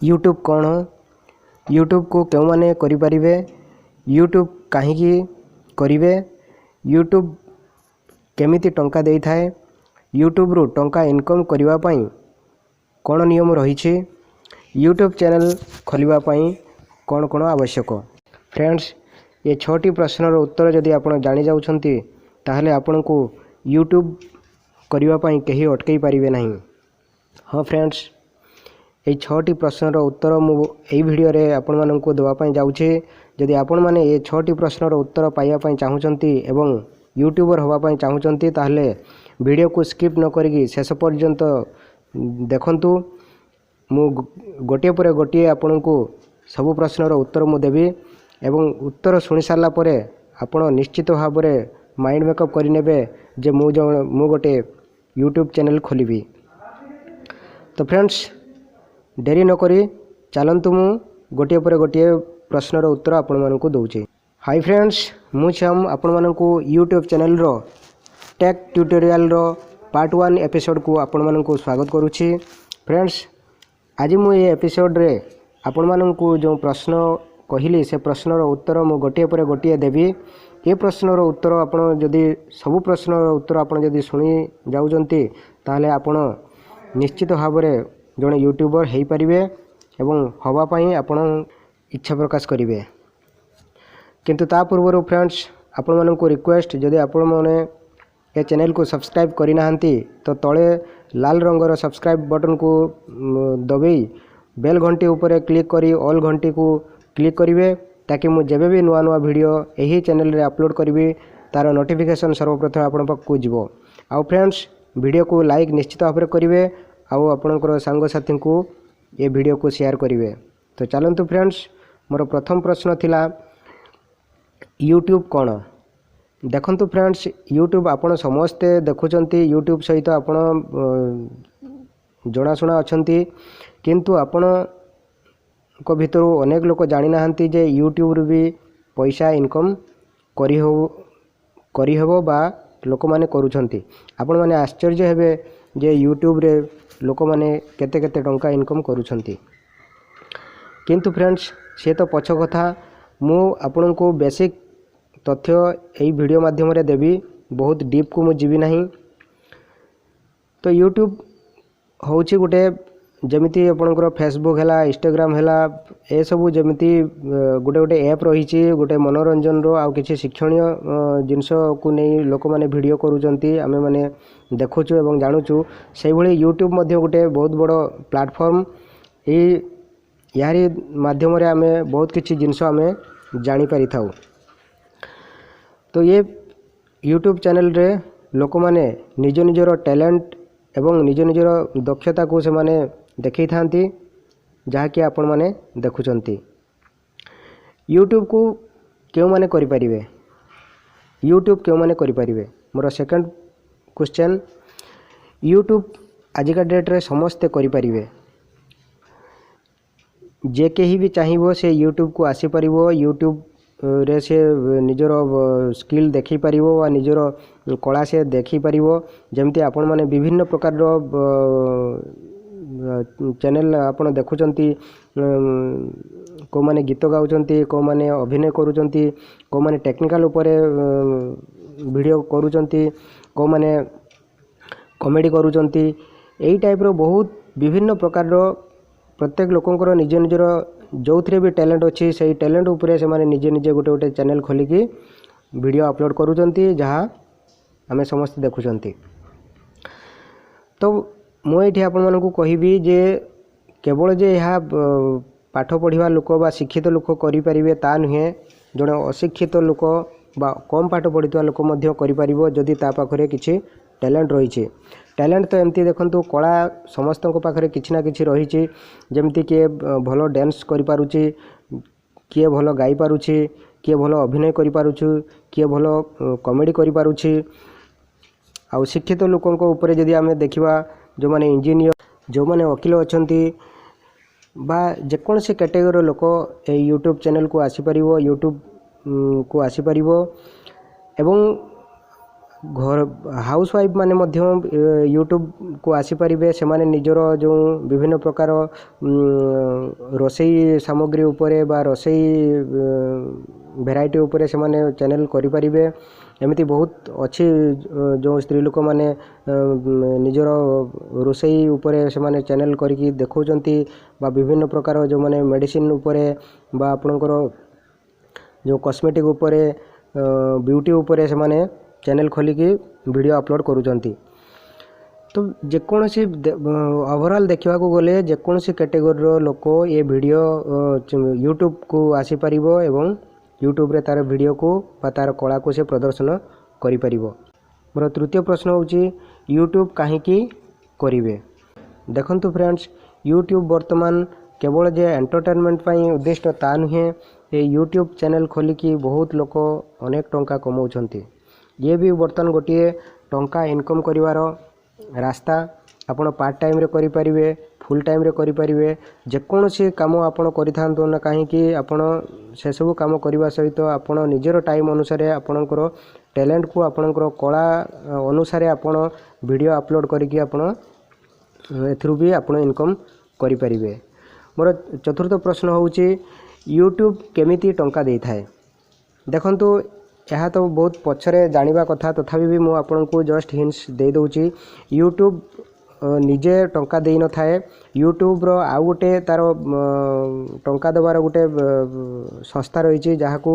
YouTube कौन YouTube को क्यों माने करि परिबे यूट्यूब काहींकी करिवे यूट्यूब केमिति टंका देई थाए यूट्यूब रु टंका इनकम करिवा पई कौन नियम रही यूट्यूब चैनल खोलिबा पई कौन कौन आवश्यक। फ्रेंड्स ये 6टी प्रश्नर उत्तर जदि आप जानी जाउछंती ताहले आपन को यूट्यूब करिवा पई केही अटकई पारिबे नहीं। हाँ फ्रेंड्स ये 6टी प्रश्नर उत्तर मु एई वीडियो रे आपन माननकु देवा पई जाउछे। जदि आपन माने ये 6टी प्रश्नर उत्तर पाइबा पई चाहुचंती एवं यूट्यूबर होबा पई चाहुचंती ताहले वीडियो को स्किप न करिकि शेष पर्यंत देखंतु। मु गोटे पर गोटे आपन को सब प्रश्नर उत्तर मु देबी एवं उत्तर सुनी सारला परे आपण निश्चित भाव में माइंड मेकअप करिनेबे जे मु गोटे यूट्यूब चैनल खोलिबी। तो फ्रेंड्स डेरी न करी चलतु मु गोटे पर गोटे प्रश्नर उत्तर आपण मानकु दउचे। हाय फ्रेंड्स मु छम आपण मानकु यूट्यूब चैनल रो टेक ट्यूटोरियल रो पार्ट 1 एपिसोड को आपण मानकु स्वागत करूची। फ्रेंड्स आज मु ये एपिसोड रे आपण मानकु जो प्रश्न कहली से प्रश्नर उत्तर मु गोटे पर गोटे देवी। ये प्रश्नर उत्तर आपण जदि सब प्रश्नर उत्तर आपण जदि सुनी जाउजंती ताहले आपण निश्चित भाव में जड़े यूट्यूबर हो पारे एवं हवापाई आपण इच्छा प्रकाश करेंगे। किंतु ता पूर्व फ्रेंड्स आपण मानक रिक्वेस्ट जदि आपण मैंने ये चैनल को सब्सक्राइब करना तो तले लाल रंगर सब्सक्राइब बटन को दबाई बेल घंटी उपर क्लिक करी ऑल घंटी को क्लिक करेंगे ताकि मुझे जब भी नुआ नुआ वीडियो यही चैनल रे अपलोड करी तार नोटिफिकेशन सर्वप्रथम आपण पाखु जीवो। आउ फ्रेंड्स वीडियो को लाइक निश्चित भाव में करेंगे आउ आपणकर सांगसाथी को ये वीडियो को शेयर करेंगे। तो चलतु फ्रेंड्स मोर प्रथम प्रश्न थिला यूट्यूब कौन। देखंतु फ्रेंड्स यूट्यूब आपण समस्ते देखुचंती यूट्यूब सहित आपण जनाशुना अछंती किंतु आपण को भितर अनेक लोक जानी नाहंती जे यूट्यूब रू भी पैसा इनकम करी हेबो बा लोक माने करूछंती। आपण माने आश्चर्य हेबे जे यूट्यूब रे लोक माने केते केते टंका इनकम करूछंती। किंतु फ्रेंड्स से तो पछ कथा मु आपण को बेसिक तथ्य एई वीडियो माध्यम रे देबी बहुत डीप को मु जीवी नहीं। तो यूट्यूब होची गुटे जमिति आपणकर फेसबुक है इंस्टाग्राम है ए सबू जमिति गोटे गोटे ऐप रही गोटे मनोरंजन रो आउ किसी शिक्षणीय जिनस को नहीं लोक माने वीडियो करूचंती आमे माने देखुचु एवं जानुचु से भली यूट्यूब मध्य गोटे बहुत बड़ प्लेटफॉर्म यारी माध्यम रे आमे बहुत किसी जिनस आमे जानी पारि थाउ। तो ये यूट्यूब चैनल रे लोक माने निज निजर टैलेंट एवं निज निजर दक्षता को से माने देखई थांती जहाँकि आपण माने देखुचंती। यूट्यूब को क्यों माने करि परिबे यूट्यूब क्यों माने करि परिबे मोर सेकंड क्वेश्चन यूट्यूब आजिका डेट रे समस्ते करि परिबे जे केही भी चाहिबो से यूट्यूब को आसी परिबो यूट्यूब रे से निजर स्किल देखी परिबो वा निजर कला से देखी परिबो। जेमती आपण माने विभिन्न प्रकार रो चैनल आपण देखुचंती को माने गीत गाउचंती को माने अभिनय करूचंती को माने टेक्निकल उपरे वीडियो करूचंती को माने कॉमेडी करूचंती एई टाइप रो बहुत विभिन्न प्रकार रो प्रत्येक लोकंकर निज निजर जो थे भी टैलेंट अच्छी से टैलेंट उपरे से माने निजे निजे गोटे गोटे चैनल खोलिकी वीडियो अपलोड करूचंती जहाँ आमे समस्त देखुचंती। तो मुझे आपण मानकु कहबी जे केवल जे यहाँ पाठ पढ़िबा लोक बा शिक्षित लोक करि परिबे ता नुहे जड़े अशिक्षित लोक बा कम पाठ पढ़िथिबा लोक मध्य करि परिबो जदि ता पाखरे किछि टैलेंट रही। टैलेंट तो एमती देखंतु कला समस्त पाखरे किछि ना किछि रही जेमती किए भल डांस करि पारुछि किए भल गाई पारुछि किए भल अभिनय करि पारुछु किए भल कॉमेडी करि पारुछि। आ शिक्षित लोकंक ऊपर जदि आमे देखिबा जो माने इंजीनियर जो माने वकील अछंती बा जेकोसी कैटेगरी लोक ए यूट्यूब चैनल को आसी परिबो यूट्यूब को आसी परिबो एवं घर हाउस वाइफ माने मध्य यूट्यूब को आसीपारे से निजर जो विभिन्न प्रकार रोसई सामग्री उपरे बा रोसई भेराइटी उपरे से माने चैनल करें एमती बहुत अच्छी जो स्त्री लोक माने निजर रोसई उपरे से माने चैनल करके देखौचंती बा विभिन्न प्रकार जो माने मेडिसिन उपरे बा आपणकर जो कॉस्मेटिक उपरे ब्यूटी उपरे से माने चैनल खोलिकी वीडियो अपलोड करूचंती। तो जेकोसी ओवरऑल देखा गले जेकोसी कैटेगोरी लोक ये वीडियो यूट्यूब को आसी परिबो एवं यूट्यूब रे तार वीडियो को बा तार कला को से प्रदर्शन करि परिबो। मोर तृतीय प्रश्न होची यूट्यूब काहेकि करिवे। देखंतु फ्रेंड्स यूट्यूब वर्तमान केवल जे एंटरटेनमेंट पाई उद्दिष्ट ता नुहे ये यूट्यूब चैनल खोलिकी बहुत लोक अनेक टंका कमाउछंती। ये भी बर्तमान गोटे टंका इनकम करिवार रास्ता आपण पार्ट टाइम रे करि परिबे फुल टाइम रे करि परिबे जेकोसी काम आपण करिथांतो ना काहेकि आपण से सब काम करबा सहित आपण निजर टाइम अनुसार आपणकर टैलेंट को आपणकर कला अनुसार आपण वीडियो अपलोड करिकि आपण एथरु भी आपण इनकम करि परिबे। मोर चतुर्थ प्रश्न होउची यूट्यूब केमिति टंका देई थाए। देखंतु यह तो बहुत पछरे जानिबा कथा तथापि भी मु आपनको जस्ट हिंट्स दे दउची। यूट्यूब निजे टंका देई न थाए यूट्यूब रो आ गोटे तार टंका देवार गोटे संस्था रही जहाँ को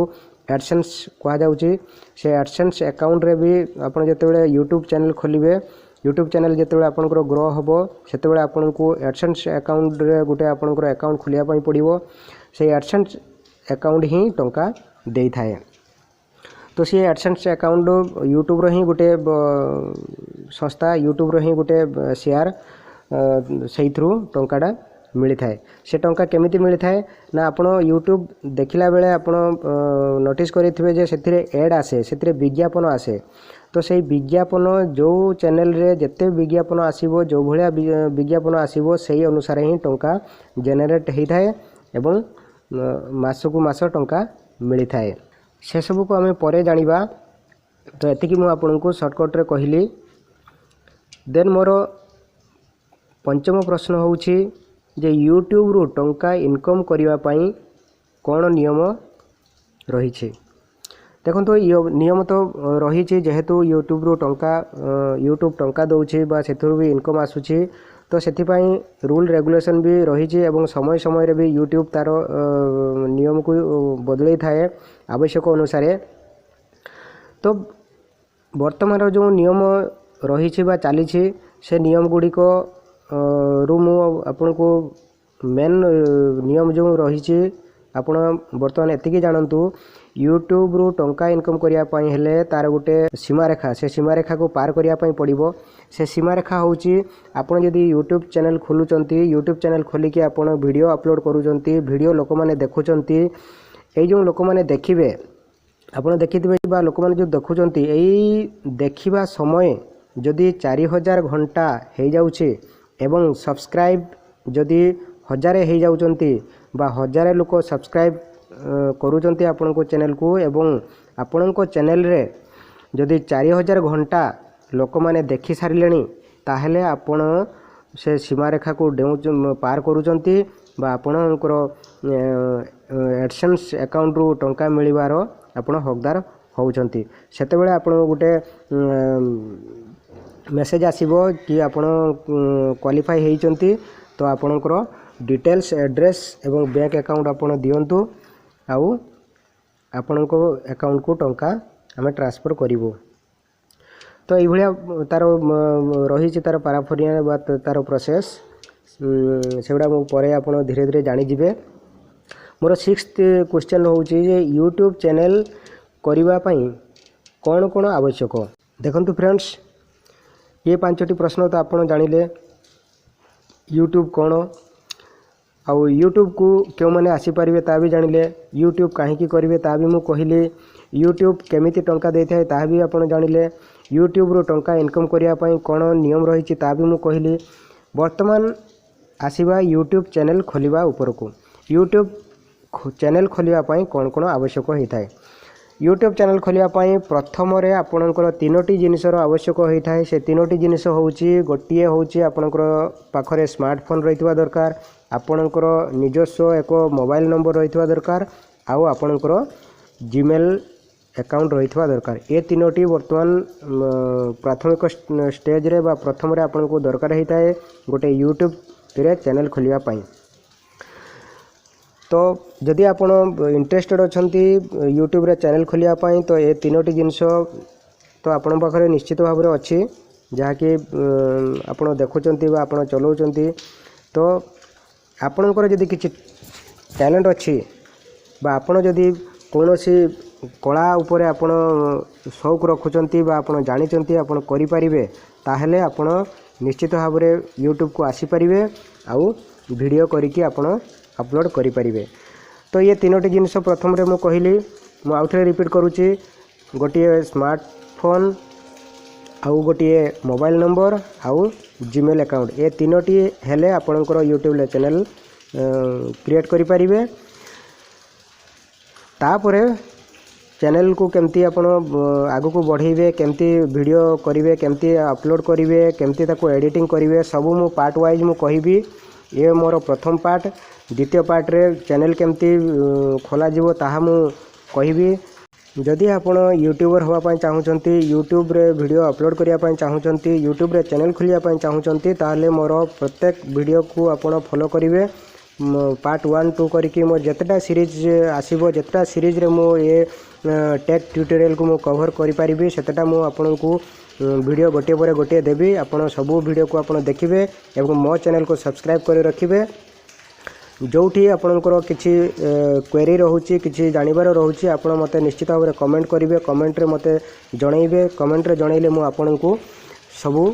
एडसेंस कहा जाउची। से एडसेंस अकाउंट रे भी आपण जेतेबेले यूट्यूब चैनल खोलिबे यूट्यूब चैनल जेतेबेले आपनकर ग्रो हबो सेतेबेले आपनको एडसेंस अकाउंट रे गोटे आपनकर अकाउंट खोलिया पई पड़िबो। से एडसेंस अकाउंट ही टंका देई थाए। तो सी एडसेंस अकाउंट यूट्यूब ही गोटे संस्था यूट्यूब ही गोटे शेयर से थ्रू टंकाटा मिली थाए। से टंका केमिति मिली थाए ना आपण यूट्यूब देखिला बेले आपण नोटिस करिथिबे जे सेथिरे एड आसे सेथिरे विज्ञापन आसे। तो से विज्ञापन जो चैनल रे जते विज्ञापन आसीबो जो भलिया विज्ञापन आसीबो सेही अनुसार ही टंका जेनेरेट हेई थाए एवं मासकु मास टंका मिली थाए। से सब को आम पर जानिबा। तो एतिकी मु आपनको शॉर्टकट रे कहली। देन मोर पंचम प्रश्न होउछि जे यूट्यूब रो टंका इनकम करिवा पई कोन नियम रही छे। देखो तो नियम तो रही छे जेहेतु यूट्यूब रो टंका यूट्यूब टंका दउछि बा सेथुर भी इनकम आसुछि। तो सेथि पई रूल रेगुलेशन भी रही छे एवं समय समय रे भी यूट्यूब तार नियम को बदलै थाए आवश्यक अनुसार। तो वर्तमान जो नियम रही छे बा चली छे से नियम गुडी को रूम आपन को मेन नियम जो रही छे आपण वर्तमान एतिकी जानंतु यूट्यूब रू टंका इनकम करिया पई हेले तार गोटे सीमा रेखा से सीमा रेखा को पार करिया पई पड़िबो। से सीमा रेखा होउची आपण यदि यूट्यूब चैनल खोलुचंती यूट्यूब चैनल खोलिकी आपण वीडियो अपलोड करूचंती वीडियो लोक माने देखुचंती एई जो लोक माने देखिबे आपण देखिथिबे बा लोक माने जो देखुचंती एई देखिबा समय जदि 4000 घंटा हे जाउछे एवं सब्सक्राइब जदि 1000 हे जाउचंती बा 1000 लोक सब्सक्राइब करूचंती आपण को चैनल को एवं आपण को चैनल रे जदि 4000 घंटा लोक माने देखि सारिलेनी ताहेले आपण से सीमा रेखा को डेउ पार करूचंती बा आपणकर एडसेंस अकाउंट रू टंका मिलिबार आपण हकदार होउचंती। सेतेबेले आपण गोटे मेसेज आसीबो कि आपण क्वालिफाई हेइचंती। तो आपणकर डिटेल्स एड्रेस एवं बैंक अकाउंट आपण दियंतु आउ आपणको अकाउंट को टंका आमे ट्रांसफर करिवो। तो ये भाया तार रही तार पाराफरिया बा तार प्रोसेस सेगुड़ा मुझे आप धीरे धीरे जानीजे। मोर 6th क्वेश्चन होउची जे यूट्यूब चैनल करने कौन कौन आवश्यक। देखंतु फ्रेंड्स ये 5टी प्रश्न तो आप जानिले यूट्यूब कौन आउ यूट्यूब को क्यों मैंने आसीपारे ता भी जानिले यूट्यूब कहीं करेंगे ता भी मुझे कहली यूट्यूब केमिति टंका दे थाए ता भी आप जानिले यूट्यूब रो टंका इनकम करने कौन नियम रही ता भी मुझे कहली। वर्तमान आसीबा यूट्यूब चैनल खोलिबा ऊपर को यूट्यूब चैनल खोलिबा पई कौन कौन आवश्यक होता है। यूट्यूब चैनल खोलिया प्रथम आपणकर तीनोटी जिनिसर आवश्यक होता है। से तीनोटी जिनिस होची गोटे होची आपणकर पाखरे स्मार्टफोन रही दरकार, आपणकर निजस्व एक मोबाइल नंबर रही दरकार, आउ आपणकर जीमेल अकाउंट रही दरकार। ये तीनोटी वर्तमान प्राथमिक स्टेज रे बा प्रथम आपन को दरकार होता है गोटे यूट्यूब रे चैनल खोलिया पाई। तो जदि आप इंटरेस्टेड अच्छी यूट्यूब रे चैनल खोलिया पाई तो ये तीनोटी जिनिस तो आपण पाखरे निश्चित भाव में अच्छी जहाँकि आपण देखुंट आप चलाउंट। तो आपणकर जदि किसी टैलेंट अच्छी बा आपण जदि कौन सी कला उपरे आपण शौक रखुंट बा आपण जानी आपण करें ताहले आपण निश्चित भाव में यूट्यूब को आसीपारे आउ वीडियो करिकी आपण अपलोड करें। तो ये तीनोटी जिनिस प्रथम रे मु कहली मु आउथरे रिपीट करुच्ची गोटे स्मार्टफोन आउ गोटे मोबाइल नंबर आउ जीमेल अकाउंट ये तीनोटी हेले आपणकर यूट्यूब चैनल क्रिएट करें। तापरे चैनल को केमती आपण आगु को बढ़ेबे, केमती वीडियो करेंगे, केमती अपलोड करेंगे, केमती ताको एडिटिंग करेंगे, सबू मु पार्ट वाइज मु कहबी। ये मोर प्रथम पार्ट। द्वितीय पार्ट रे चैनल केमती खोला जीवो ताहा मु कहबी। जदि आपण यूट्यूबर होगा चाहूँगी, यूट्यूब रे वीडियो अपलोड करने चाहूँगी, यूट्यूब रे चैनल खोलिया चाहूँगी, ताहले मोर प्रत्येक वीडियो को आपण फॉलो करेंगे। पार्ट 1 2 करके मोर जितेटा सीरीज आसीबो, जितेटा सीरीज रे मो ये टेक ट्यूटोरियल को मु कवर करि परिबी सेटा मु आपन को वीडियो गोटे पर गोटे देबी। आपण सबू वीडियो को आपण देखिबे एवं मो चैनल को सब्सक्राइब कर रखिबे। जोठी आपणकर किछि क्वेरी रहउची, किछि जानिबार रहउची, आपण मते निश्चित भाव में कमेंट करेंगे। कमेंट रे मते जणैबे, कमेंट रे जणैले मु आपन को सबू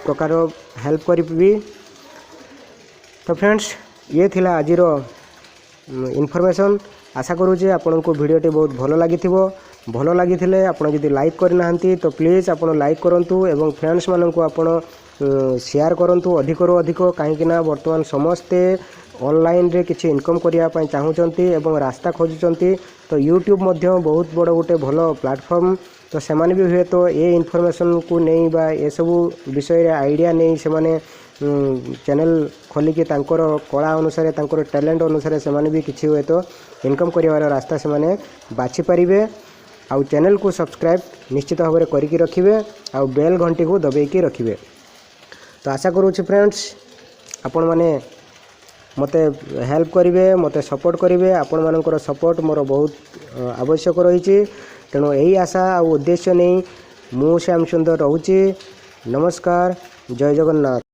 प्रकार हेल्प करिबी। तो फ्रेंड्स ये थिला आजिर इनफॉरमेशन। आशा करूचे आपन को वीडियोटी बहुत भल लगी आपन जदि लाइक करना तो प्लीज़ आपन लाइक करंतु एवं फ्रेंड्स मानन को आपन शेयर करंतु अधिक रो अधिक, कहीं वर्तमान समस्ते ऑनलाइन रे किछि इनकम करिया पई चाहूचंती एवं रास्ता खोजुचंती। तो यूट्यूब मध्य बहुत बड़ गोटे भल प्लेटफॉर्म। तो सेमाने भी हुए तो ये इनफॉरमेशन को नहीं बा ये सब विषय रे आइडिया नहीं से माने चैनल खोलिकी तांकर कला अनुसार तांकर टैलेंट अनुसार से माने भी किछि हुए तो इनकम करिवार रास्ता से माने बाछि परिबे। आउ चैनल को सब्सक्राइब निश्चित भाव में करिकी रखिबे आउ बेल घंटी को दबेकी रखिबे। तो आशा करूछि फ्रेंड्स आपण माने मते हेल्प करिवे, मते सपोर्ट करिवे। आपण मानकर सपोर्ट मोर बहुत आवश्यक रही। तेणु यही आशा आ उद्देश्य नहीं मु श्याम सुंदर रहूची। नमस्कार, जय जगन्नाथ।